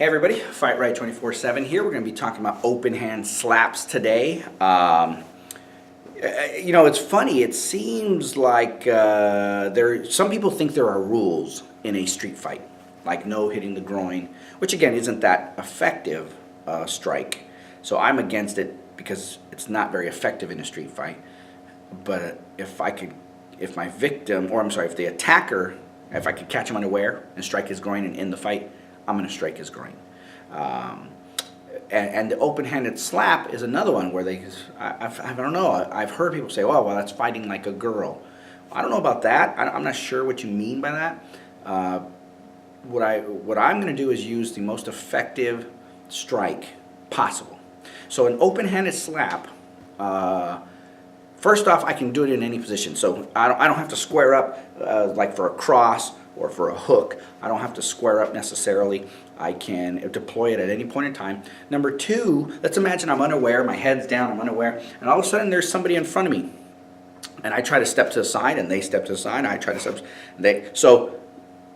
Hey everybody, Fight Right 24/7 here. We're going to be talking about open hand slaps today. It's funny. It seems like some people think there are rules in a street fight, like no hitting the groin, which again isn't that effective strike. So I'm against it because it's not very effective in a street fight. But if the attacker, if I could catch him unaware and strike his groin and end the fight, I'm going to strike his groin. And the open-handed slap is another one where I don't know, I've heard people say, oh, well, that's fighting like a girl. I don't know about that. I'm not sure what you mean by that. What I'm going to do is use the most effective strike possible. So an open-handed slap, first off, I can do it in any position. So I don't have to square up like for a cross or for a hook. I don't have to square up necessarily. I can deploy it at any point in time. Number two, let's imagine I'm unaware, my head's down, I'm unaware, and all of a sudden there's somebody in front of me. And I try to step to the side, and they step to the side, and I try to step. So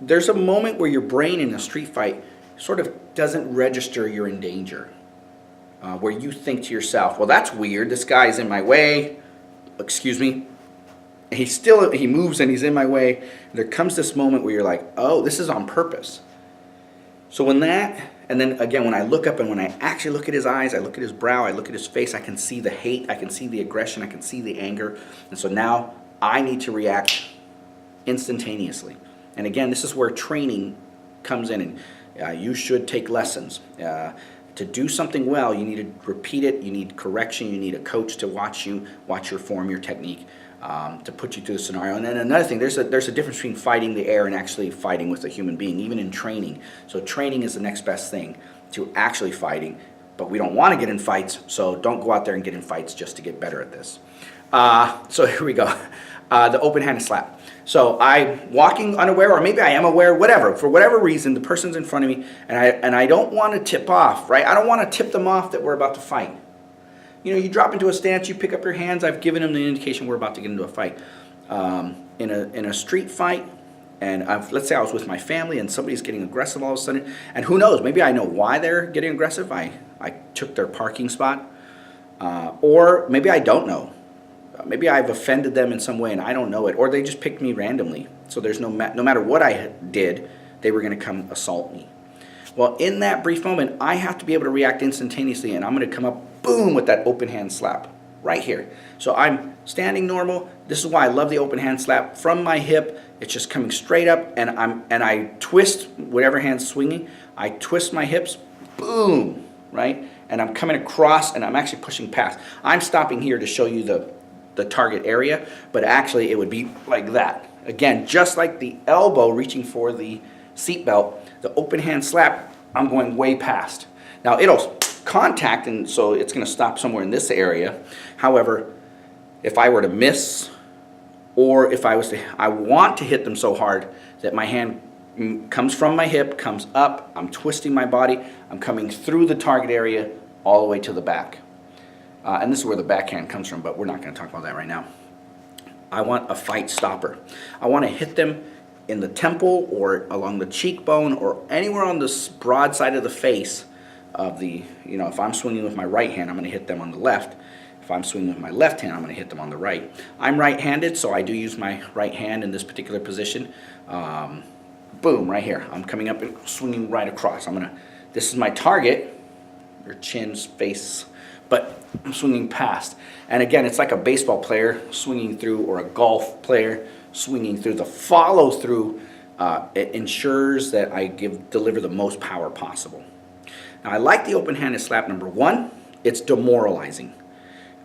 there's a moment where your brain in a street fight sort of doesn't register you're in danger. Where you think to yourself, well, that's weird, this guy's in my way, excuse me. He moves and he's in my way. There comes this moment where you're like, oh, this is on purpose. So and then again, when I look up and when I actually look at his eyes, I look at his brow, I look at his face, I can see the hate, I can see the aggression, I can see the anger. And so now I need to react instantaneously. And again, this is where training comes in, and you should take lessons. To do something well, you need to repeat it, you need correction, you need a coach to watch your form, your technique, to put you through the scenario. And then another thing, there's a difference between fighting the air and actually fighting with a human being, even in training. So training is the next best thing to actually fighting, but we don't want to get in fights, so don't go out there and get in fights just to get better at this. So here we go, the open-handed slap. So I'm walking unaware, or maybe I am aware, whatever. For whatever reason, the person's in front of me, and I don't want to tip off, right? I don't want to tip them off that we're about to fight. You know, you drop into a stance, you pick up your hands. I've given them the indication we're about to get into a fight. In a street fight, and let's say I was with my family, and somebody's getting aggressive all of a sudden, and who knows? Maybe I know why they're getting aggressive. I took their parking spot, or maybe I don't know. Maybe I've offended them in some way and I don't know it, or they just picked me randomly. So there's no matter what I did, they were going to come assault me. Well, in that brief moment, I have to be able to react instantaneously, and I'm going to come up, boom, with that open hand slap right here. So I'm standing normal. This is why I love the open hand slap. From my hip, it's just coming straight up, and I twist whatever hand's swinging. I twist my hips, boom, right? And I'm coming across, and I'm actually pushing past. I'm stopping here to show you the target area, but actually it would be like that. Again, just like the elbow reaching for the seatbelt, the open hand slap, I'm going way past. Now it'll contact, and so it's going to stop somewhere in this area. However, if I were to miss, or if I want to hit them so hard that my hand comes from my hip, comes up, I'm twisting my body, I'm coming through the target area all the way to the back. And this is where the backhand comes from, but we're not going to talk about that right now. I want a fight stopper. I want to hit them in the temple or along the cheekbone or anywhere on the broad side of the face of the, if I'm swinging with my right hand, I'm going to hit them on the left. If I'm swinging with my left hand, I'm going to hit them on the right. I'm right-handed, so I do use my right hand in this particular position. Boom, right here. I'm coming up and swinging right across. This is my target, your chin's face, but I'm swinging past. And again, it's like a baseball player swinging through, or a golf player swinging through. The follow through, it ensures that I deliver the most power possible. Now, I like the open-handed slap. Number one, it's demoralizing.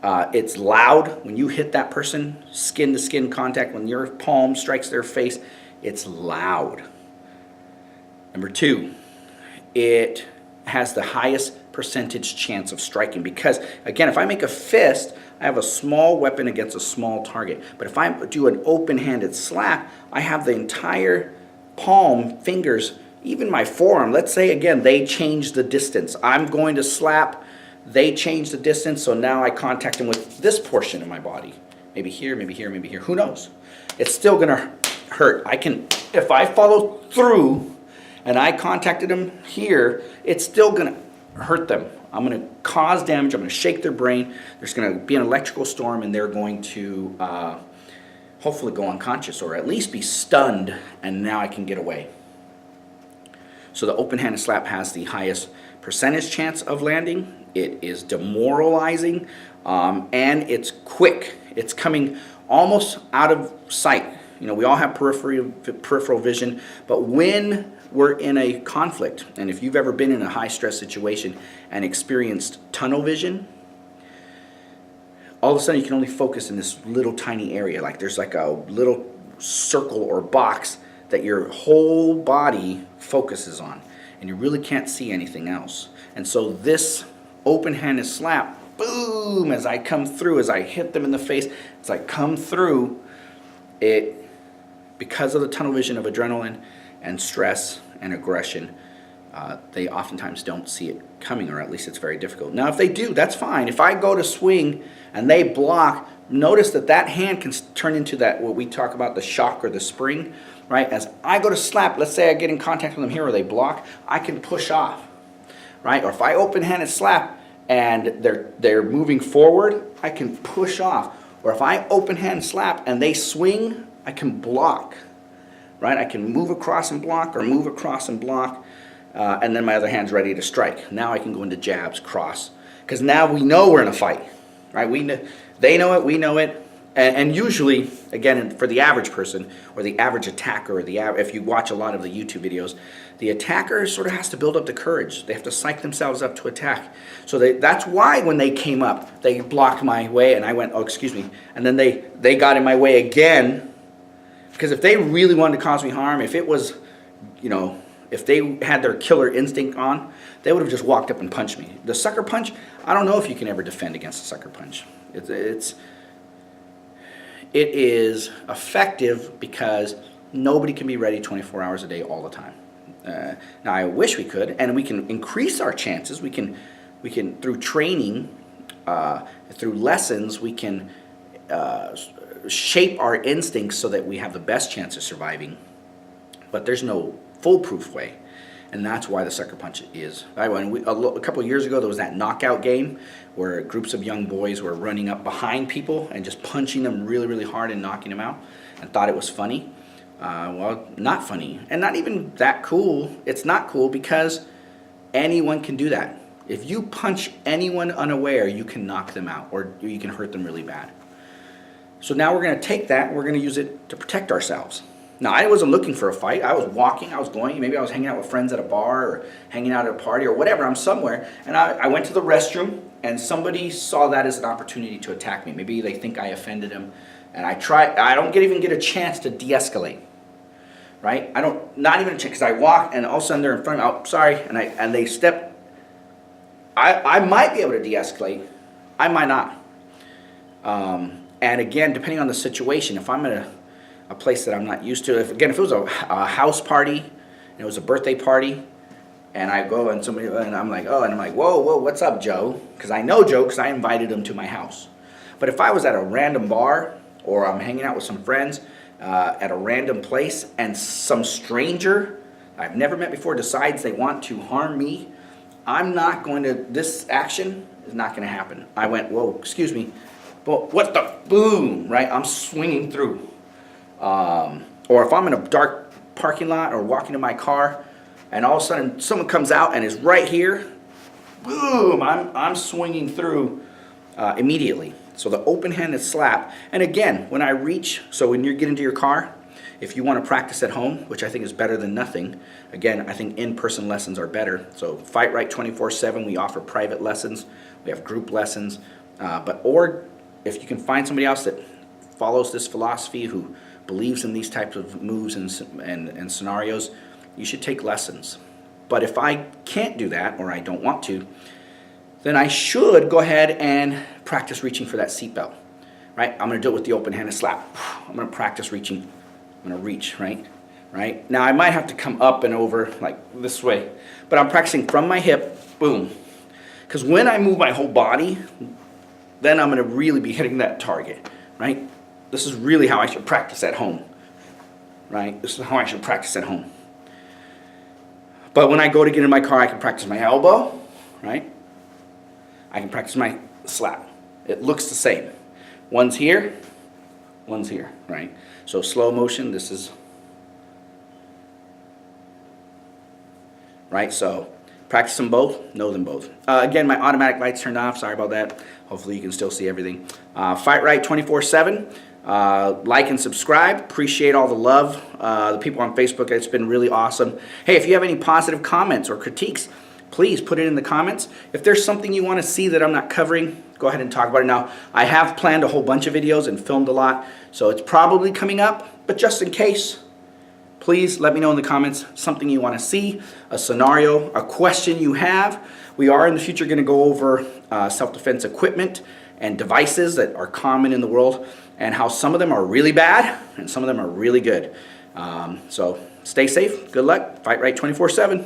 It's loud. When you hit that person, skin-to-skin contact, when your palm strikes their face, it's loud. Number two, it has the highest percentage chance of striking, because again, if I make a fist, I have a small weapon against a small target. But if I do an open-handed slap, I have the entire palm, fingers, even my forearm. Let's say again they change the distance. I'm going to slap, they change the distance, so now I contact them with this portion of my body. Maybe here, maybe here, maybe here, who knows? It's still gonna hurt. If I follow through and I contacted them here, it's still going to hurt them. I'm going to cause damage. I'm going to shake their brain. There's going to be an electrical storm, and they're going to hopefully go unconscious or at least be stunned, and now I can get away. So the open-handed slap has the highest percentage chance of landing. It is demoralizing, and it's quick. It's coming almost out of sight. You know, we all have peripheral vision, but when we're in a conflict, and if you've ever been in a high-stress situation and experienced tunnel vision, all of a sudden you can only focus in this little tiny area. Like there's like a little circle or box that your whole body focuses on, and you really can't see anything else. And so this open-handed slap, boom, as I come through, as I hit them in the face, as I come through, it, because of the tunnel vision of adrenaline and stress and aggression, they oftentimes don't see it coming, or at least it's very difficult. Now, if they do, that's fine. If I go to swing and they block, notice that that hand can turn into that, what we talk about, the shock or the spring, right? As I go to slap, let's say I get in contact with them here or they block, I can push off, right? Or if I open-handed slap and they're moving forward, I can push off. Or if I open-hand slap and they swing, I can block, right? I can move across and block or move across and block, and then my other hand's ready to strike. Now I can go into jabs, cross, because now we know we're in a fight, right? They know it, we know it, and usually, again, for the average person or the average attacker, or if you watch a lot of the YouTube videos, the attacker sort of has to build up the courage. They have to psych themselves up to attack. So that's why when they came up, they blocked my way, and I went, oh, excuse me, and then they got in my way again, because if they really wanted to cause me harm, if it was, you know, if they had their killer instinct on, they would have just walked up and punched me. The sucker punch, I don't know if you can ever defend against a sucker punch. It is effective because nobody can be ready 24 hours a day all the time. Now I wish we could, and we can increase our chances. We can through training, through lessons, we can shape our instincts so that we have the best chance of surviving. But there's no foolproof way, and that's why the sucker punch is. A couple of years ago, there was that knockout game where groups of young boys were running up behind people and just punching them really, really hard and knocking them out, and thought it was funny. Well, not funny, and not even that cool. It's not cool because anyone can do that. If you punch anyone unaware, you can knock them out, or you can hurt them really bad. So now we're going to take that and we're going to use it to protect ourselves. Now, I wasn't looking for a fight. I was walking, I was going, maybe I was hanging out with friends at a bar or hanging out at a party or whatever. I'm somewhere, and I went to the restroom, and somebody saw that as an opportunity to attack me. Maybe they think I offended them, and I don't even get a chance to de-escalate, right? Not even a chance, because I walk, and all of a sudden they're in front of me, oh, sorry, and they step. I might be able to de-escalate. I might not. And again, depending on the situation, if I'm in a place that I'm not used to, if it was a house party, and it was a birthday party, and I go and I'm like, whoa, what's up, Joe? Because I know Joe, because I invited him to my house. But if I was at a random bar, or I'm hanging out with some friends at a random place, and some stranger I've never met before decides they want to harm me, this action is not going to happen. I went, whoa, excuse me, but what the, boom, right? I'm swinging through. Or if I'm in a dark parking lot or walking to my car, and all of a sudden someone comes out and is right here, boom, I'm swinging through immediately. So the open-handed slap, and again, when I reach, so when you get into your car, if you want to practice at home, which I think is better than nothing, again, I think in-person lessons are better. So Fight Right 24/7, we offer private lessons, we have group lessons, or if you can find somebody else that follows this philosophy, who believes in these types of moves and scenarios, you should take lessons. But if I can't do that, or I don't want to, then I should go ahead and practice reaching for that seatbelt, right? I'm going to do it with the open-handed slap. I'm going to practice reaching. I'm going to reach, right? Now, I might have to come up and over like this way, but I'm practicing from my hip, boom. Because when I move my whole body, then I'm going to really be hitting that target, right? This is really how I should practice at home, right? This is how I should practice at home. But when I go to get in my car, I can practice my elbow, right? I can practice my slap. It looks the same. One's here, right? So slow motion, this is, right? So practice them both, know them both. Again, my automatic light's turned off, sorry about that. Hopefully you can still see everything. Fight Right 24/7. Like and subscribe. Appreciate all the love. The people on Facebook, it's been really awesome. Hey, if you have any positive comments or critiques, please put it in the comments. If there's something you want to see that I'm not covering, go ahead and talk about it now. I have planned a whole bunch of videos and filmed a lot, so it's probably coming up, but just in case, please let me know in the comments something you want to see, a scenario, a question you have. We are in the future going to go over self-defense equipment and devices that are common in the world, and how some of them are really bad and some of them are really good. So stay safe, good luck, Fight Right 24/7.